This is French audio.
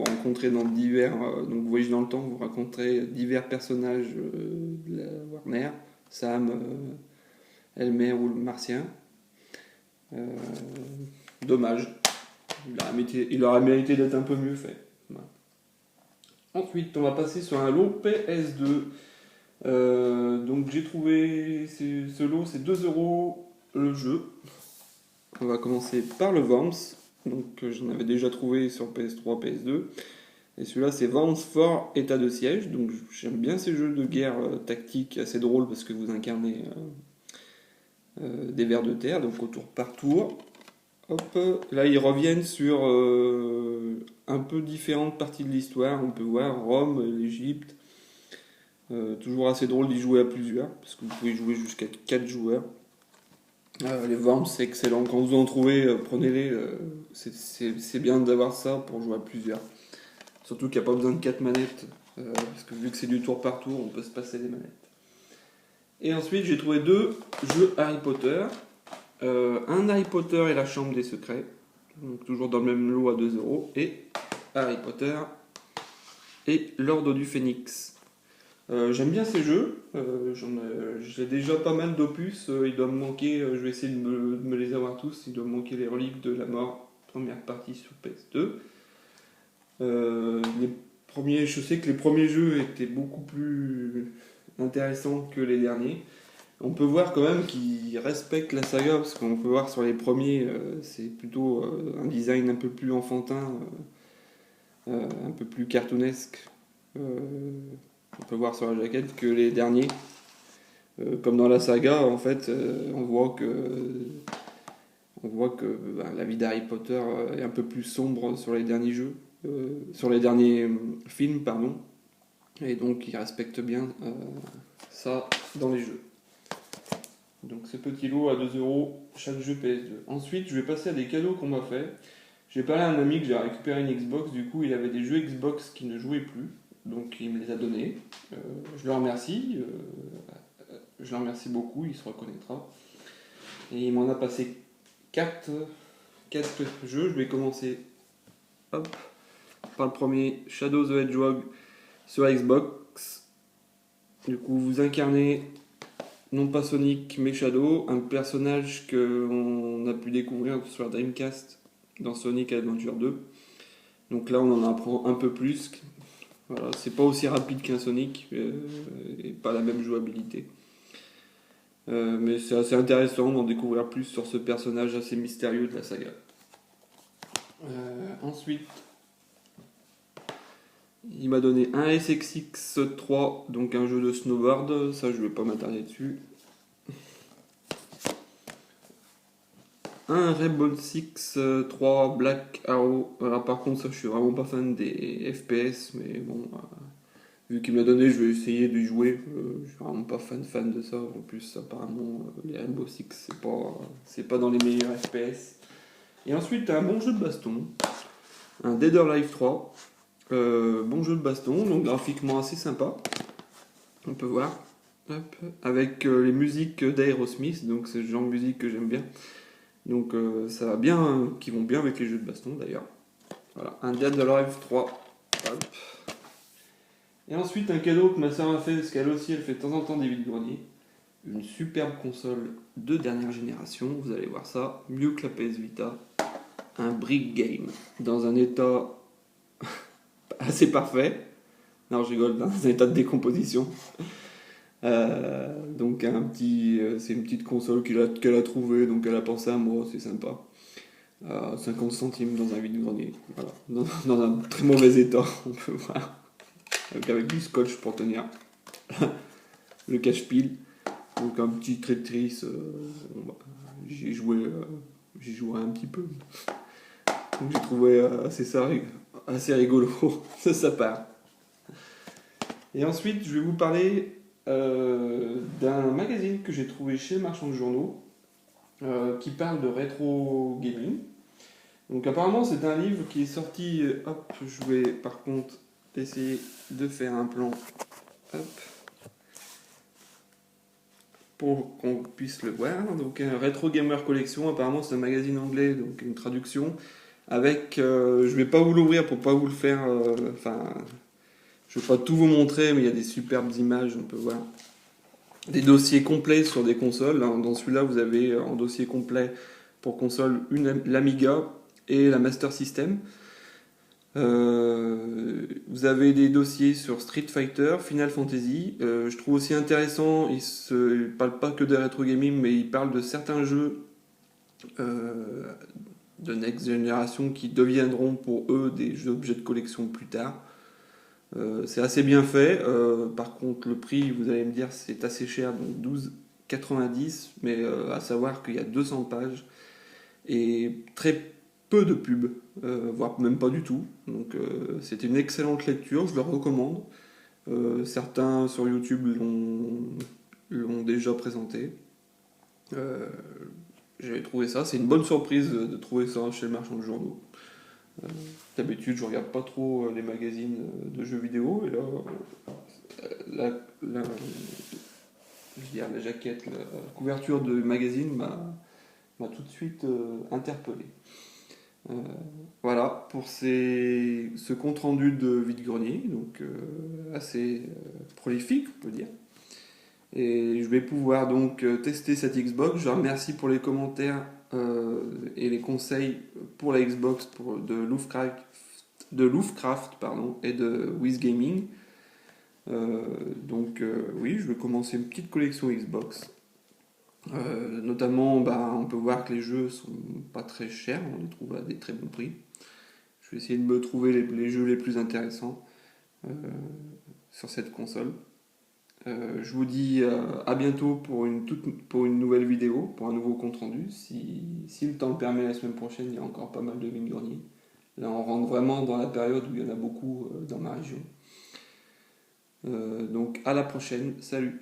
rencontrez dans divers, donc voyage dans le temps, vous rencontrez divers personnages de la Warner, Sam, Elmer ou le Martien. Euh, Dommage, il aurait mérité d'être un peu mieux fait. Voilà. Ensuite, on va passer sur un lot PS2. Donc j'ai trouvé ce lot, c'est 2 € le jeu. On va commencer par le Worms. Donc j'en avais déjà trouvé sur PS3, PS2. Et celui-là, c'est Worms for État de siège. Donc j'aime bien ces jeux de guerre tactique assez drôles parce que vous incarnez des vers de terre, donc au tour par tour. Hop, là ils reviennent sur un peu différentes parties de l'histoire. On peut voir Rome, l'Égypte. Toujours assez drôle d'y jouer à plusieurs, parce que vous pouvez jouer jusqu'à 4 joueurs. Les Worms, c'est excellent. Quand vous en trouvez, prenez-les. C'est bien d'avoir ça pour jouer à plusieurs. Surtout qu'il n'y a pas besoin de 4 manettes, parce que vu que c'est du tour par tour, on peut se passer les manettes. Et ensuite, j'ai trouvé 2 jeux Harry Potter. Un Harry Potter et la Chambre des Secrets, donc toujours dans le même lot à 2 €. Et Harry Potter et l'Ordre du Phénix. J'aime bien ces jeux, j'ai déjà pas mal d'opus, il doit me manquer, je vais essayer de me les avoir tous, il doit me manquer les reliques de la mort, première partie sur PS2. Je sais que les premiers jeux étaient beaucoup plus intéressants que les derniers. On peut voir quand même qu'ils respectent la saga, parce qu'on peut voir sur les premiers, c'est plutôt un design un peu plus enfantin, un peu plus cartoonesque. On peut voir sur la jaquette que les derniers. Comme dans la saga, en fait, on voit que la vie d'Harry Potter est un peu plus sombre sur les derniers jeux, sur les derniers films, pardon. Et donc, ils respectent bien ça dans les jeux. Donc, ce petit lot à 2 € chaque jeu PS2. Ensuite, je vais passer à des cadeaux qu'on m'a fait. J'ai parlé à un ami que j'ai récupéré une Xbox, du coup, il avait des jeux Xbox qui ne jouaient plus. Donc il me les a donnés. Je le remercie. Je le remercie beaucoup, il se reconnaîtra. Et il m'en a passé 4 jeux. Je vais commencer hop, par le premier, Shadow the Hedgehog sur Xbox. Du coup, vous incarnez non pas Sonic mais Shadow, un personnage qu'on a pu découvrir sur Dreamcast dans Sonic Adventure 2. Donc là, on en apprend un peu plus. Voilà, c'est pas aussi rapide qu'un Sonic et pas la même jouabilité. Mais c'est assez intéressant d'en découvrir plus sur ce personnage assez mystérieux de la saga. Ensuite, il m'a donné un SXX3, donc un jeu de snowboard. Ça, je vais pas m'attarder dessus. Un Rainbow Six 3 Black Arrow. Alors, par contre, ça, je suis vraiment pas fan des FPS, mais bon, vu qu'il me l'a donné, je vais essayer de jouer. Je suis vraiment pas fan de ça. En plus, apparemment, les Rainbow Six, c'est pas dans les meilleurs FPS. Et ensuite, un bon jeu de baston, un Dead or Alive 3. Bon jeu de baston, donc graphiquement assez sympa. On peut voir. Hop, avec les musiques d'Aerosmith, donc c'est le genre de musique que j'aime bien. Donc ça va bien, qui vont bien avec les jeux de baston d'ailleurs. Voilà, un Dead or Alive 3. Hop. Et ensuite un cadeau que ma soeur m'a fait, parce qu'elle aussi elle fait de temps en temps des vides-greniers. Une superbe console de dernière génération, vous allez voir ça, mieux que la PS Vita. Un Brick Game, dans un état assez parfait. Non, je rigole, dans un état de décomposition. Donc c'est une petite console qu'elle a trouvée, donc elle a pensé à moi, c'est sympa. 50 centimes dans un vide-grenier, voilà. Dans un très mauvais état, on peut voir. Avec du scotch pour tenir le cache-pile. Donc un petit Tetris, j'ai joué un petit peu. Donc j'ai trouvé assez rigolo, ça part. Et ensuite, je vais vous parler d'un magazine que j'ai trouvé chez le marchand de journaux qui parle de rétro gaming. Donc apparemment c'est un livre qui est sorti. Hop, je vais par contre essayer de faire un plan. Hop. Pour qu'on puisse le voir. Donc un Retro Gamer Collection, apparemment c'est un magazine anglais, donc une traduction. avec, je vais pas vous l'ouvrir pour pas vous le faire, je vais pas tout vous montrer, mais il y a des superbes images, on peut voir. Des dossiers complets sur des consoles. Dans celui-là, vous avez en dossier complet pour console l'Amiga et la Master System. Vous avez des dossiers sur Street Fighter, Final Fantasy. Je trouve aussi intéressant, il parle pas que de rétro gaming, mais il parle de certains jeux euh, de next generation qui deviendront pour eux des objets de collection plus tard. C'est assez bien fait. Par contre, le prix, vous allez me dire, c'est assez cher, donc 12,90, mais à savoir qu'il y a 200 pages et très peu de pubs, voire même pas du tout. Donc c'est une excellente lecture, je le recommande. Certains sur YouTube l'ont déjà présenté. Euh, J'avais trouvé ça, c'est une bonne surprise de trouver ça chez le marchand de journaux. Euh, D'habitude, je regarde pas trop les magazines de jeux vidéo, et là, la, la, je veux dire, la jaquette, la couverture de magazine m'a tout de suite interpellé. Euh, voilà pour ce compte rendu de vide-grenier, donc assez prolifique, on peut dire. Et je vais pouvoir donc tester cette Xbox. Je remercie pour les commentaires et les conseils pour la Xbox de Louvecraft pardon, et de WizGaming. Oui, je vais commencer une petite collection Xbox. Notamment, on peut voir que les jeux sont pas très chers, on les trouve à des très bons prix. Je vais essayer de me trouver les jeux les plus intéressants euh, sur cette console. Je vous dis à bientôt pour une nouvelle vidéo, pour un nouveau compte rendu. Si le temps le permet, la semaine prochaine, il y a encore pas mal de vide-greniers. Là, on rentre vraiment dans la période où il y en a beaucoup dans ma région. Donc à la prochaine, salut!